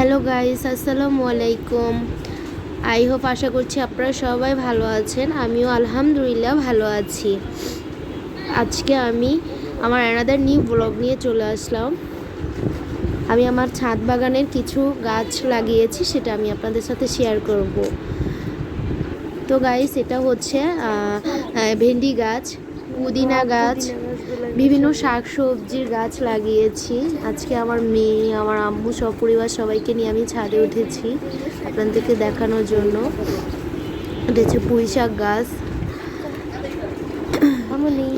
Hello guys, আসসালামু আলাইকুম। I hope আশা করছি আপনারা সবাই ভালো আছেন। আমিও আলহামদুলিল্লাহ ভালো আছি। আজকে আমি আমার অ্যানাদার নিউ ব্লগ নিয়ে চলে আসলাম। আমি আমার ছাদ বাগানের কিছু গাছ লাগিয়েছি, সেটা আমি আপনাদের সাথে শেয়ার করব। তো গাইস, এটা হচ্ছে ভেন্ডি গাছ, পুদিনা গাছ, বিভিন্ন শাক সবজির গাছ লাগিয়েছি। আজকে আমার মেয়ে, আমার আম্মু, সপরিবার সবাইকে নিয়ে আমি ছাদে উঠেছি আপনাদেরকে দেখানোর জন্য। এটা হচ্ছে পুঁই শাক গাছ,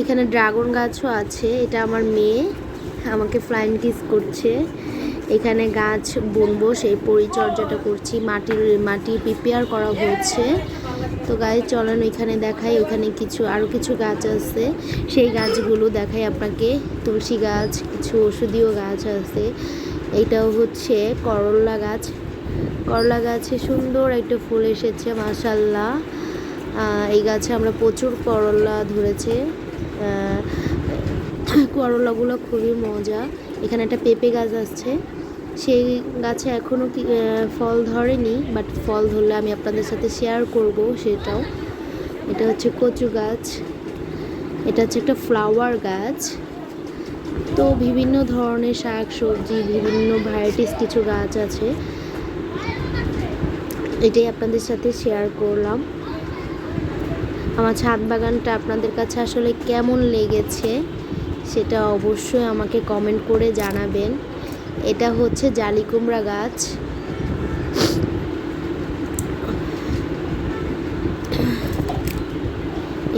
এখানে ড্রাগন গাছও আছে। এটা আমার মেয়ে আমাকে ফ্লাইং কিস করছে। এখানে গাছ বুনবো, সেই পরিচর্যাটা করছি। মাটি প্রিপেয়ার করা হচ্ছে। তো গাছ চলেন এখানে দেখাই। ওখানে আরও কিছু গাছ আছে, সেই গাছগুলো দেখাই আপনাকে। তুলসী গাছ, কিছু ওষুধীয় গাছ আছে। এইটাও হচ্ছে করলা গাছ। করলা গাছে সুন্দর একটা ফুল এসেছে, মাশাআল্লাহ। এই গাছে আমরা প্রচুর করলা ধরেছে। করলাগুলো খুবই মজা। এখানে একটা পেঁপে গাছ আছে, সেই গাছে এখনও ফল ধরেনি, বাট ফল ধরলে আমি আপনাদের সাথে শেয়ার করব সেটাও। এটা হচ্ছে কচু গাছ, এটা হচ্ছে একটা ফ্লাওয়ার গাছ। তো বিভিন্ন ধরনের শাক সবজি, বিভিন্ন ভ্যারাইটিস কিছু গাছ আছে, এটাই আপনাদের সাথে শেয়ার করলাম। আমার ছাদ বাগানটা আপনাদের কাছে আসলে কেমন লেগেছে সেটা অবশ্যই আমাকে কমেন্ট করে জানাবেন। এটা হচ্ছে জালি কুমড়া গাছ।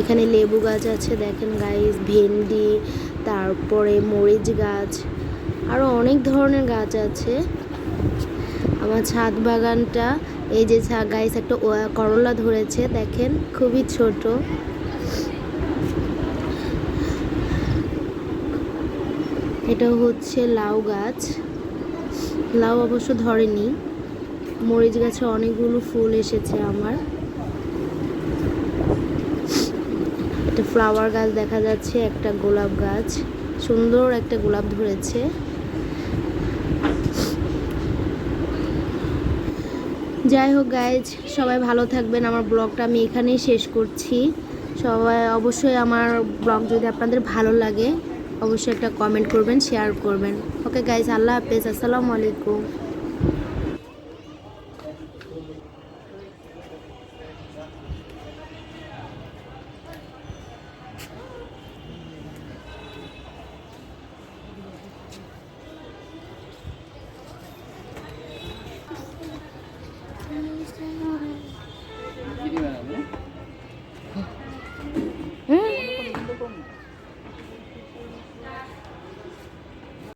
এখানে লেবু গাছ আছে, দেখেন গাইস, ভেন্ডি, তারপরে মরিচ গাছ, আরও অনেক ধরনের গাছ আছে আমার ছাদ বাগানটা। এই যে গাইস, একটা করলা ধরেছে, দেখেন, খুবই ছোট। এটা হচ্ছে লাউ গাছ। লাউ অবশ্য ধরেনি। মরিচ গাছে অনেকগুলো ফুল এসেছে আমার। একটা ফ্লাওয়ার গাছ দেখা যাচ্ছে, একটা গোলাপ গাছ, সুন্দর একটা গোলাপ ধরেছে। যাই হোক গাইজ, সবাই ভালো থাকবেন। আমার ব্লগটা আমি এখানেই শেষ করছি। সবাই অবশ্যই আমার ব্লগ যদি আপনাদের ভালো লাগে, অবশ্যই একটা কমেন্ট করবেন, শেয়ার করবেন। ওকে গাইজ, আল্লাহ হাফেজ, আসসালামু আলাইকুম।